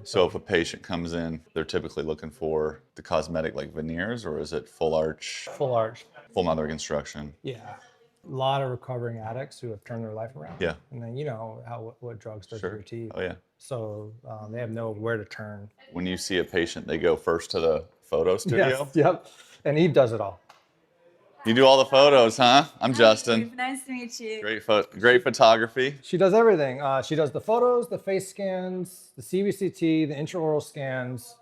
So if a patient comes in, they're typically looking for the cosmetic like veneers, or is it full arch, Full arch. full mouth reconstruction? Yeah. A lot of recovering addicts who have turned their life around. Yeah. And then you know how what drugs does to your teeth. Oh yeah. So they have nowhere to turn. When you see a patient, they go first to the photo studio? Yes, yep. And Eve does it all. You do all the photos, huh? I'm Justin. Nice to meet you. Great photography. She does everything. She does the photos, the face scans, the CBCT, the intraoral scans.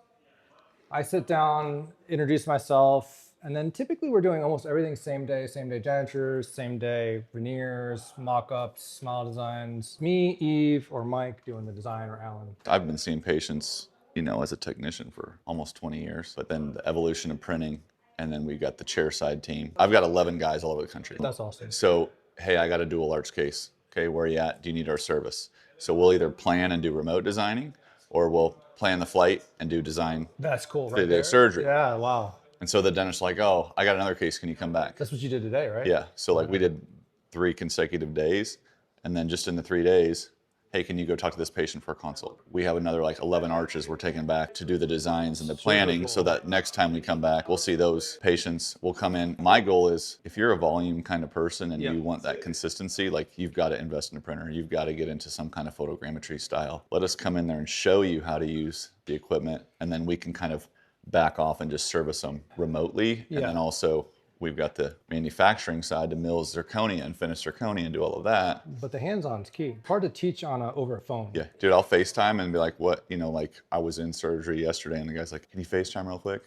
I sit down, introduce myself, and then typically we're doing almost everything same day dentures, same day veneers, mock-ups, smile designs. Me, Eve, or Mike doing the design, or Alan. I've been seeing patients, you know, as a technician for almost 20 years, but then the evolution of printing, and then we got the chairside team. I've got 11 guys all over the country. That's awesome. So, hey, I got a dual arch case. Okay, where are you at? Do you need our service? So we'll either plan and do remote designing, or we'll plan the flight and do design. That's cool, right 3-day there. surgery. Yeah, wow. And so the dentist's like, oh, I got another case, can you come back? That's what you did today, right? Yeah, so like we did 3 consecutive days, and then just in the 3 days, hey, can you go talk to this patient for a consult? We have another like 11 arches we're taking back to do the designs and the planning, so that next time we come back, we'll see those patients. We'll come in. My goal is, if you're a volume kind of person and you want that consistency, like you've got to invest in a printer. You've got to get into some kind of photogrammetry style. Let us come in there and show you how to use the equipment, and then we can kind of back off and just service them remotely. And then also, we've got the manufacturing side to mill zirconia and finish zirconia and do all of that. But the hands-on's key. Hard to teach on over a phone. Yeah, dude, I'll FaceTime and be like, what, you know, like I was in surgery yesterday and the guy's like, can you FaceTime real quick?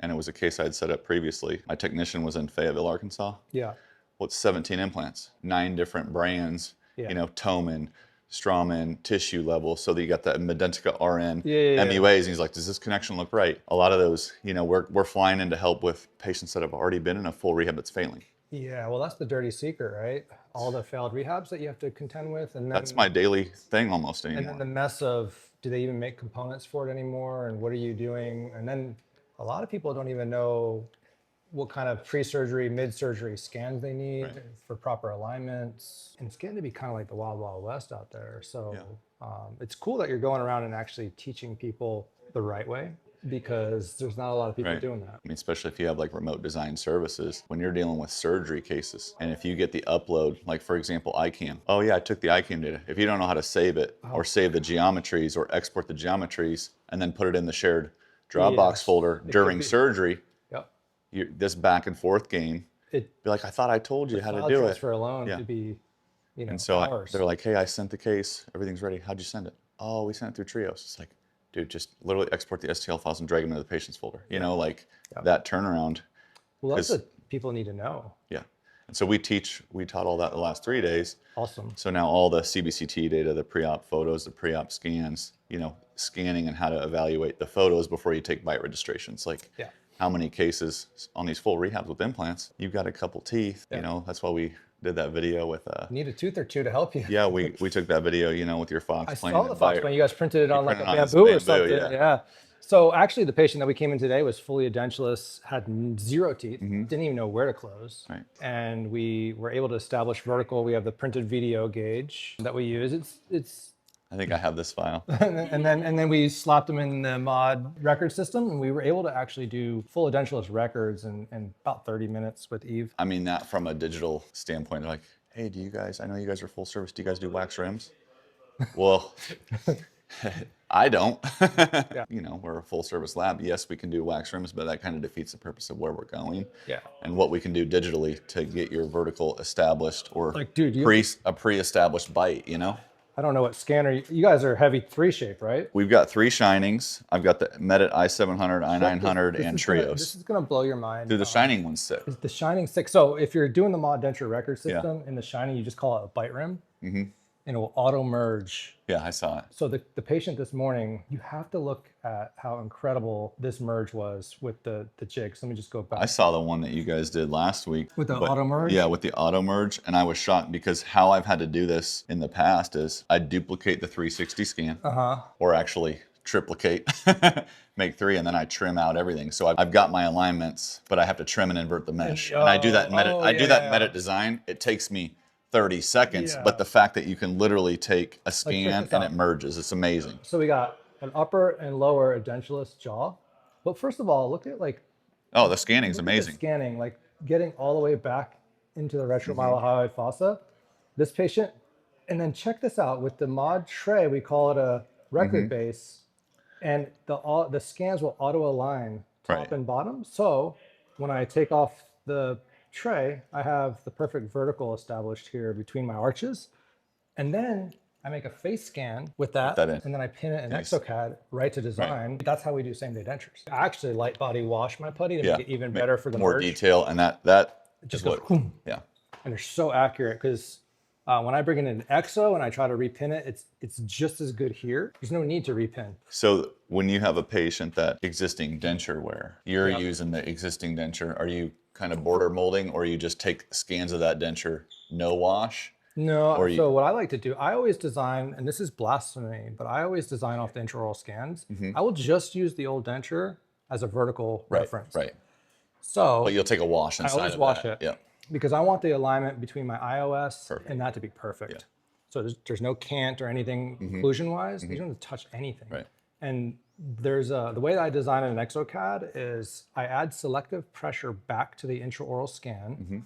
And it was a case I had set up previously. My technician was in Fayetteville, Arkansas. Yeah. Well, it's 17 implants, 9 different brands, you know, Toman, Strawman, tissue level, so that you got that Medentica RN, MUAs, and he's like, does this connection look right? A lot of those, you know, we're flying in to help with patients that have already been in a full rehab that's failing. Yeah, well, that's the dirty secret, right? All the failed rehabs that you have to contend with, and then, that's my daily thing almost anymore. And then the mess of, do they even make components for it anymore, and what are you doing? And then a lot of people don't even know what kind of pre-surgery, mid-surgery scans they need for proper alignments. And it's getting to be kind of like the wild, wild west out there. So it's cool that you're going around and actually teaching people the right way, because there's not a lot of people doing that. I mean, especially if you have like remote design services, when you're dealing with surgery cases, and if you get the upload, like for example, ICAM. Oh yeah, I took the ICAM data. If you don't know how to save it, or save the geometries, or export the geometries, and then put it in the shared Dropbox folder during surgery, this back and forth game, be like, I thought I told you how to do it. For alone to be, you know, and so they're like, hey, I sent the case, everything's ready. How'd you send it? Oh, we sent it through Trios. It's like, dude, just literally export the STL files and drag them into the patient's folder. You know, like that turnaround. Well, that's what people need to know. Yeah. And so we taught all that the last 3 days. Awesome. So now all the CBCT data, the pre-op photos, the pre-op scans, you know, scanning and how to evaluate the photos before you take bite registrations. Like, how many cases on these full rehabs with implants, you've got a couple teeth, you know, that's why we did that video with need a tooth or two to help you. Yeah, we took that video, you know, with your Fox plane. I saw the Fox plane. You guys printed it on like a bamboo or something. Yeah. So actually the patient that we came in today was fully edentulous, had 0 teeth, didn't even know where to close. And we were able to establish vertical. We have the printed video gauge that we use. It's I think I have this file. and then we slapped them in the mod record system, and we were able to actually do full edentulous records in about 30 minutes with Eve. I mean that from a digital standpoint, like, hey, do you guys, I know you guys are full service, do you guys do wax rims? Well, I don't. You know, we're a full service lab. Yes, we can do wax rims, but that kind of defeats the purpose of where we're going. And what we can do digitally to get your vertical established, or like, dude, a pre-established bite, you know? I don't know what scanner, you guys are heavy 3-shape, right? We've got 3 Shinings. I've got the Medit i700, i900, and Trios. This is gonna blow your mind. Dude, the Shining one's sick. The Shining 6. So if you're doing the mod denture record system in the Shining, you just call it a bite rim. And it will auto merge. Yeah, I saw it. So the patient this morning, you have to look at how incredible this merge was with the jigs. Let me just go back. I saw the one that you guys did last week. With the auto merge? Yeah, with the auto merge. And I was shocked because how I've had to do this in the past is I duplicate the 360 scan, or actually triplicate, make 3, and then I trim out everything. So I've got my alignments, but I have to trim and invert the mesh. And I do that in Medit design. It takes me 30 seconds, but the fact that you can literally take a scan and it merges, it's amazing. So we got an upper and lower edentulous jaw. But first of all, look at like Oh, the scanning's look at the amazing. scanning, like getting all the way back into the retromylohyoid fossa. This patient, and then check this out with the mod tray, we call it a record base, and the scans will auto align top Right. and bottom. So when I take off the tray, I have the perfect vertical established here between my arches, and then I make a face scan with that, that in. and then I pin it in Nice. exocad right to design. That's how we do same day dentures. I actually light body wash my putty to make it even better for the more merge. detail, and that Just is goes what. boom. Yeah. And they're so accurate because when I bring it in exo and I try to repin it, it's just as good here. There's no need to repin. So when you have a patient that existing denture wear, you're Yep. using the existing denture. Are you kind of border molding, or you just take scans of that denture, no wash? No, Or so what I like to do, I always design, and this is blasphemy, but I always design off the intraoral scans. I will just use the old denture as a vertical reference. Right. So But you'll take a wash inside always of wash that. it. Yeah. because I want the alignment between my iOS Perfect. and that to be perfect. Yeah. So there's no cant or anything occlusion-wise. You don't have to touch anything. Right. And there's the way that I design it in exocad is I add selective pressure back to the intraoral scan,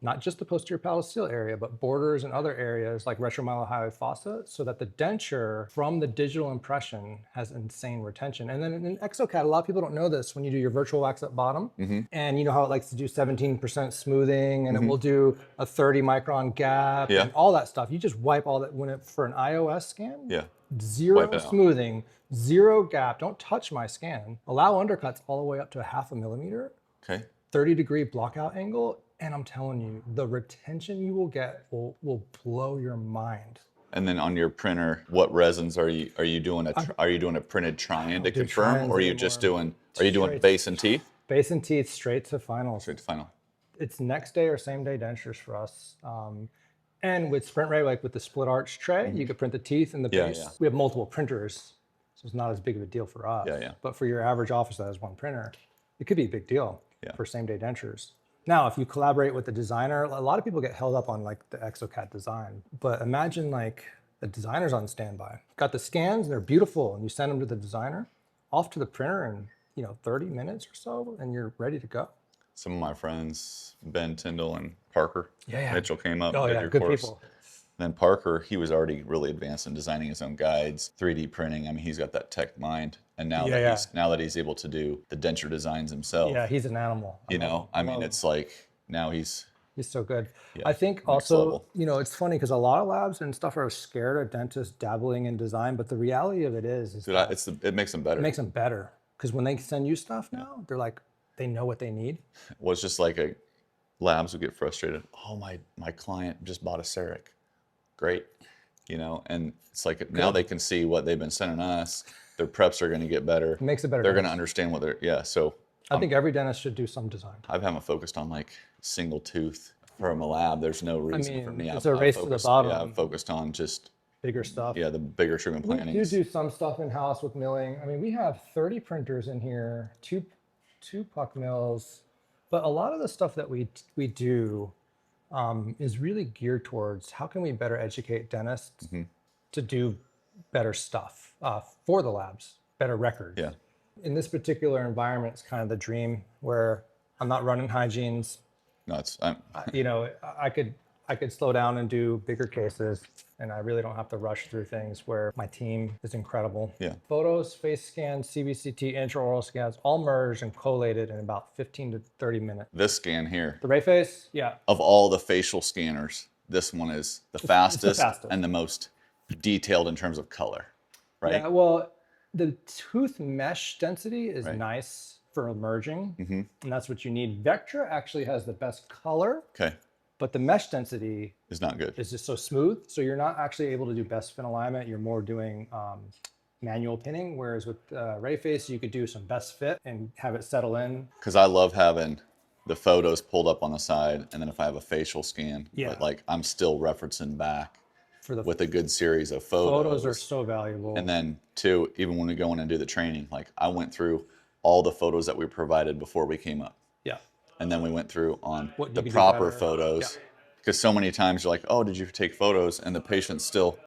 not just the posterior palatal area, but borders and other areas like retromylohyoid fossa, so that the denture from the digital impression has insane retention. And then in exocad, a lot of people don't know this when you do your virtual wax at bottom, and you know how it likes to do 17% smoothing, and it will do a 30 micron gap Yeah. and all that stuff. You just wipe all that for an iOS scan. Yeah. Zero Wipe it out. smoothing, zero gap. Don't touch my scan. Allow undercuts all the way up to 0.5 millimeter, Okay. 30-degree blockout angle, and I'm telling you, the retention you will get will blow your mind. And then on your printer, what resins are you doing? Are you doing a printed try-in to do confirm, try-ins or are you just anymore. doing? Are you doing Straight. base and teeth? Base and teeth straight to finals. Straight to final. It's next day or same day dentures for us. And with Sprint Ray, like with the split arch tray, you could print the teeth and the Yeah, base. yeah. We have multiple printers, so it's not as big of a deal for us. Yeah, yeah. But for your average office that has one printer, it could be a big deal Yeah. for same day dentures. Now, if you collaborate with the designer, a lot of people get held up on like the exocad design, but imagine like the designer's on standby. Got the scans, they're beautiful, and you send them to the designer, off to the printer in 30 minutes or so, and you're ready to go. Some of my friends, Ben Tyndall and Parker Yeah. Mitchell, came up. Oh did yeah, your good course. people. Then Parker, he was already really advanced in designing his own guides, 3D printing. I mean, he's got that tech mind. And now that he's able to do the denture designs himself, Yeah, he's an animal. I mean, it's like now he's so good. I think also, it's funny because a lot of labs and stuff are scared of dentists dabbling in design, but the reality of it is dude, it makes them better. it makes them better because when they send you stuff now, they're like, they know what they need. Well, it's just like labs would get frustrated. Oh, my client just bought a CEREC. Great. And it's like now they can see what they've been sending us. Their preps are going to get better. It makes it better. They're going to understand what so I think every dentist should do some design. I haven't focused on like single tooth from a lab. There's no reason for me. It's a race to the bottom. Yeah, I've focused on just Bigger stuff. the bigger treatment We planning. do some stuff in-house with milling. I mean, we have 30 printers in here, two puck mills, but a lot of the stuff that we do is really geared towards how can we better educate dentists to do better stuff for the labs, better records. Yeah. In this particular environment, it's kind of the dream where I'm not running hygienes. No, I could slow down and do bigger cases, and I really don't have to rush through things where my team is incredible. Yeah. Photos, face scans, CBCT, intraoral scans, all merged and collated in about 15 to 30 minutes. this scan here, The Ray face, yeah. of all the facial scanners, this one is the fastest, fastest. and the most detailed in terms of color, right? Yeah, well, the tooth mesh density is Right. nice for merging, and that's what you need. Vectra actually has the best color, Okay, but the mesh density it's not good. is just so smooth, so you're not actually able to do best fin alignment. You're more doing manual pinning, whereas with Ray face, you could do some best fit and have it settle in. Because I love having the photos pulled up on the side, and then if I have a facial scan, Yeah. but like I'm still referencing back For the with a good series of photos. photos are so valuable. And then too, even when we go in and do the training, like I went through all the photos that we provided before we came up. Yeah. And then we went through on What you the could do proper better. photos. Because so many times you're like, oh, did you take photos? And the patient's still